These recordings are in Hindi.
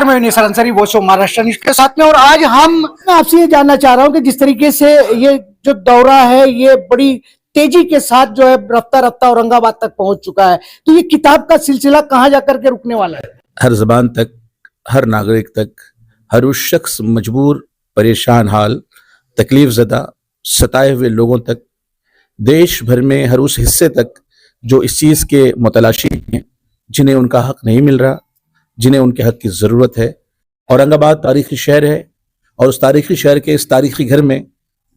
मैं Nisar Ansari, voice of Maharashtra news के साथ में। और आज हम आपसे ये जानना चाह रहा हूँ कि जिस तरीके से ये जो दौरा है ये बड़ी तेजी के साथ जो है रफ्ता रफ्ता औरंगाबाद तक पहुंच चुका है, तो ये किताब का सिलसिला कहाँ जाकर के रुकने वाला है? हर जबान तक, हर नागरिक तक, हर उस शख्स मजबूर, परेशान हाल, तकलीफ ज़दा, सताए हुए लोगों तक, देश भर में हर उस हिस्से तक जो इस चीज़ के मुतलाशी हैं, जिन्हें उनका हक नहीं मिल रहा, जिन्हें उनके हक की ज़रूरत है। औरंगाबाद तारीख़ी शहर है और उस तारीख़ी शहर के इस तारीख़ी घर में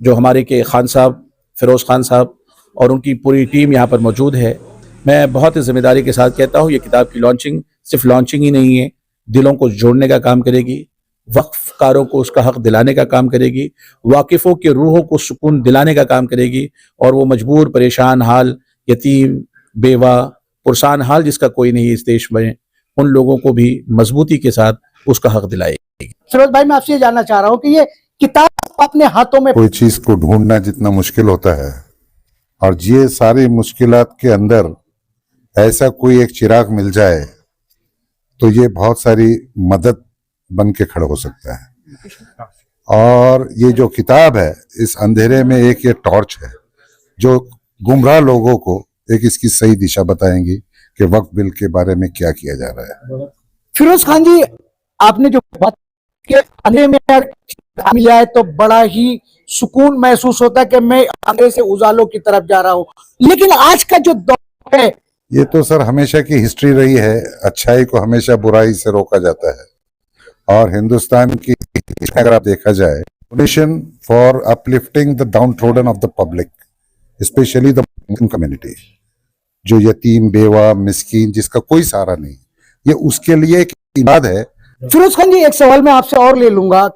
जो हमारे के खान साहब, फ़िरोज़ खान साहब और उनकी पूरी टीम यहाँ पर मौजूद है। मैं बहुत ही ज़िम्मेदारी के साथ कहता हूँ, ये किताब की लॉन्चिंग सिर्फ लॉन्चिंग ही नहीं है, दिलों को जोड़ने का काम करेगी, वक्फकारों को उसका हक दिलाने का काम करेगी, वाकिफ़ों के रूहों को सुकून दिलाने का काम करेगी और वो मजबूर, परेशान हाल, यतीम, बेवा, पुरसान हाल जिसका कोई नहीं इस देश में, उन लोगों को भी मजबूती के साथ उसका हक दिलाएगी। फिरोज भाई, मैं आपसे ये जानना चाह रहा हूँ कि ये किताब अपने हाथों में, कोई चीज को ढूंढना जितना मुश्किल होता है और ये सारी मुश्किलात के अंदर ऐसा कोई एक चिराग मिल जाए तो ये बहुत सारी मदद बन के खड़ा हो सकता है। और ये जो किताब है, इस अंधेरे में एक ये टॉर्च है जो गुमराह लोगों को एक इसकी सही दिशा बताएंगी कि वक्फ बिल के बारे में क्या किया जा रहा है। फिरोज खान जी, आपने जो बात कि अंधेरे में मिल जाए तो बड़ा ही सुकून महसूस होता है कि मैं अंधेरे से उजालों की तरफ जा रहा हूँ, लेकिन आज का जो दौर है, ये तो सर हमेशा की हिस्ट्री रही है। अच्छाई को हमेशा बुराई से रोका जाता है और हिंदुस्तान की अगर आप देखा जाए, mission for uplifting the down trodden of the public, specially the Muslim community, जो यतीम, बेवा, मिस्कीन, जिसका कोई सहारा नहीं, ये उसके लिए एक इबाद है। फिरोज खान जी, एक सवाल मैं आपसे और ले लूंगा।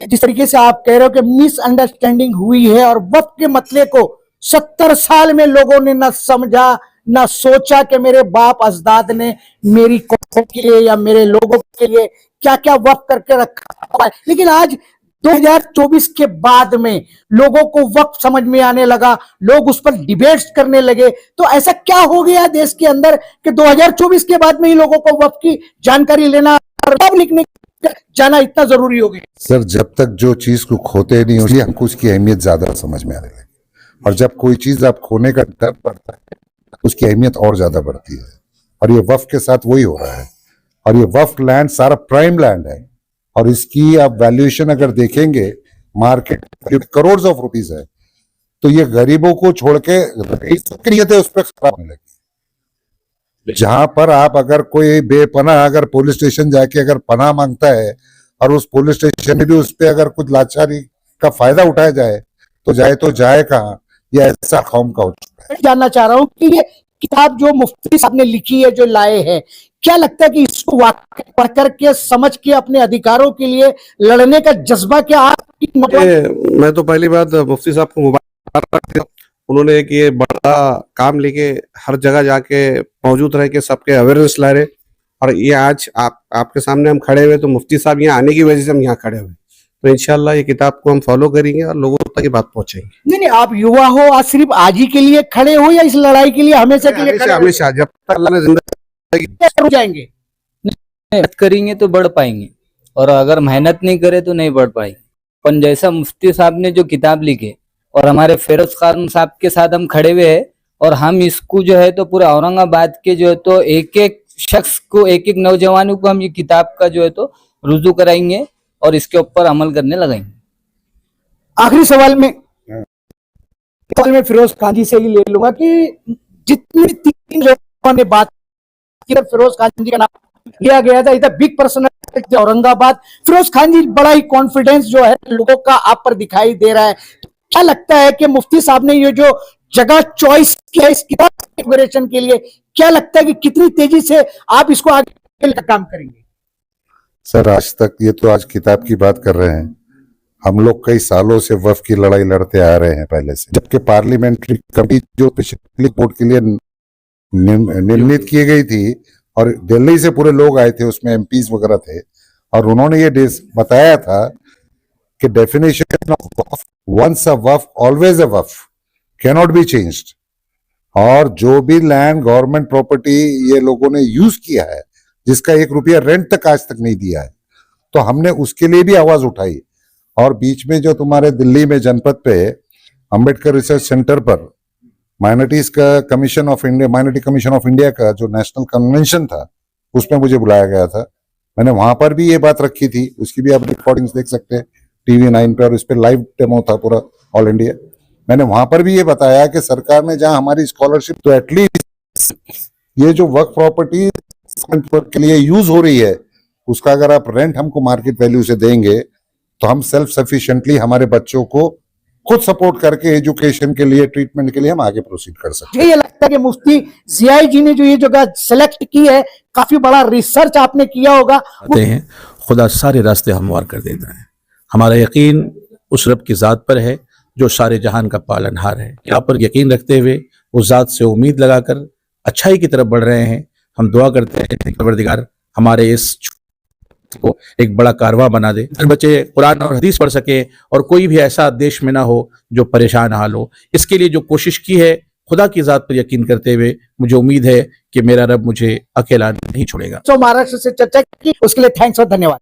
जिस तरीके से आप कह रहे हो कि मिसअंडरस्टैंडिंग हुई है और वक्त के मसले को 70 साल में लोगों ने ना समझा ना सोचा कि मेरे बाप अजदाद ने मेरी कौम के लिए या मेरे लोगों के लिए क्या क्या वक्त करके रखा है, लेकिन आज 2024 के बाद में लोगों को वक्त समझ में आने लगा, लोग उस पर डिबेट्स करने लगे। तो ऐसा क्या हो गया देश के अंदर कि 2024 के बाद में ही लोगों को वक्त की जानकारी लेना और लिखने जाना इतना जरूरी हो गया? सर, जब तक जो चीज को खोते नहीं उसलिए हमको उसकी अहमियत ज्यादा समझ में आने लगी, और जब कोई चीज आप खोने का डर पड़ता है उसकी अहमियत और ज्यादा बढ़ती है। और ये वक्फ के साथ वही हो रहा है। और ये वक्फ लैंड सारा प्राइम लैंड है और इसकी आप वैल्यूएशन अगर देखेंगे, मार्केट करोड़ ऑफ रुपीज है, तो ये गरीबों को छोड़ के नियत है उस पर खराब होने लगी। जहां पर आप अगर कोई बेपनाह अगर पुलिस स्टेशन जाके अगर पनाह मांगता है और उस पुलिस स्टेशन में भी उस पर अगर कुछ लाचारी का फायदा उठाया जाए तो जाए कहाँ, ये ऐसा कौम का हो चुका है। जानना चाह रहा हूँ कि ये किताब जो मुफ्ती साहब ने लिखी है, जो लाए हैं, क्या लगता है कि इसको वाकई पढ़ करके समझ के अपने अधिकारों के लिए लड़ने का जज्बा क्या आपकी? मैं तो पहली बात मुफ्ती साहब को मुबारक, उन्होंने एक ये बड़ा काम लेके हर जगह जाके मौजूद रह के सबके अवेयरनेस ला रहे, और ये आज आपके सामने हम खड़े हुए तो मुफ्ती साहब यहाँ आने की वजह से हम यहाँ खड़े हुए। तो इंशाल्लाह ये किताब को हम फॉलो करेंगे और लोगों तक ये बात पहुंचेंगे। नहीं नहीं, आप युवा हो, आज सिर्फ आज ही के लिए खड़े हो या इस लड़ाई के लिए हमेशा के लिए? हमेशा, जब तक अल्लाह ने जिंदगी जाएंगे, मेहनत करेंगे तो बढ़ पाएंगे और अगर मेहनत नहीं करे तो नहीं बढ़ पाएंगे। पर जैसा मुफ्ती साहब ने जो किताब लिखे और हमारे फिरोज खान साहब के साथ हम खड़े हुए हैं और हम इसको जो है तो पूरे औरंगाबाद के जो है तो एक एक शख्स को, एक एक नौजवानों को हम ये किताब का जो है तो रुजू कराएंगे और इसके ऊपर अमल करने लगाएंगे। आखिरी सवाल में फिरोज खान जी से ही ले लूंगा कि जितने तीन लोगों ने बात की, फिरोज खान जी का नाम लिया गया था, इधर बिग पर्सनालिटी औरंगाबाद, फिरोज खान जी, बड़ा ही कॉन्फिडेंस जो है लोगों का आप पर दिखाई दे रहा है। क्या लगता है कि मुफ्ती साहब ने ये जो जगह चॉइस किया इस किताब के लिए, क्या लगता है कि कितनी तेजी से आप इसको आगे काम करेंगे? सर, आज तक ये तो आज किताब की बात कर रहे हैं, हम लोग कई सालों से वक्फ की लड़ाई लड़ते आ रहे हैं पहले से, जबकि पार्लियामेंट्री कमेटी जो पिछली वोट के लिए निर्णित की गई थी और दिल्ली से पूरे लोग आए थे, उसमें एमपीज वगैरह थे, और उन्होंने ये बताया था कि definition of waqf, once a waqf always a waqf, can not be changed. और जो भी लैंड गवर्नमेंट प्रॉपर्टी ये लोगों ने यूज किया है, जिसका 1 रुपया रेंट तक आज तक नहीं दिया है, तो हमने उसके लिए भी आवाज उठाई। और बीच में जो तुम्हारे दिल्ली में जनपद पे अंबेडकर रिसर्च सेंटर पर माइनॉरिटीज का commission of India, minority commission of India का जो नेशनल कन्वेंशन था, उसमें मुझे बुलाया गया था। मैंने वहां पर भी ये बात रखी थी, उसकी भी आप रिकॉर्डिंग्स देख सकते हैं TV9 पे, और इस पे लाइव डेमो था पूरा ऑल इंडिया। मैंने वहां पर भी ये बताया कि सरकार ने जहां हमारी स्कॉलरशिप, तो एटलीस्ट ये जो वर्क प्रॉपर्टी के लिए यूज हो रही है, उसका अगर आप रेंट हमको मार्केट वैल्यू से देंगे तो हम सेल्फ सफिशिएंटली हमारे बच्चों को खुद सपोर्ट करके एजुकेशन के लिए, ट्रीटमेंट के लिए हम आगे प्रोसीड कर सकते हैं। मुझे ये लगता है कि मुफ्ती जियाई जी ने जो ये जगह सेलेक्ट की है, काफी बड़ा रिसर्च आपने किया होगा। आते हैं, खुदा सारे रास्ते हमवार कर देता है। हमारा यकीन उस रब की ज़ात पर है जो सारे जहान का पालनहार है। यहाँ पर यकीन रखते हुए उस ज़ात से उम्मीद लगाकर अच्छाई की तरफ बढ़ रहे हैं। हम दुआ करते हैं परवरदिगार हमारे इस को एक बड़ा कारवां बना दे, बच्चे कुरान और हदीस पढ़ सके और कोई भी ऐसा देश में ना हो जो परेशान हाल हो। इसके लिए जो कोशिश की है, खुदा की ज़ात पर यकीन करते हुए मुझे उम्मीद है कि मेरा रब मुझे अकेला नहीं छोड़ेगा। जो महाराष्ट्र से चर्चा की, उसके लिए थैंक्स और धन्यवाद।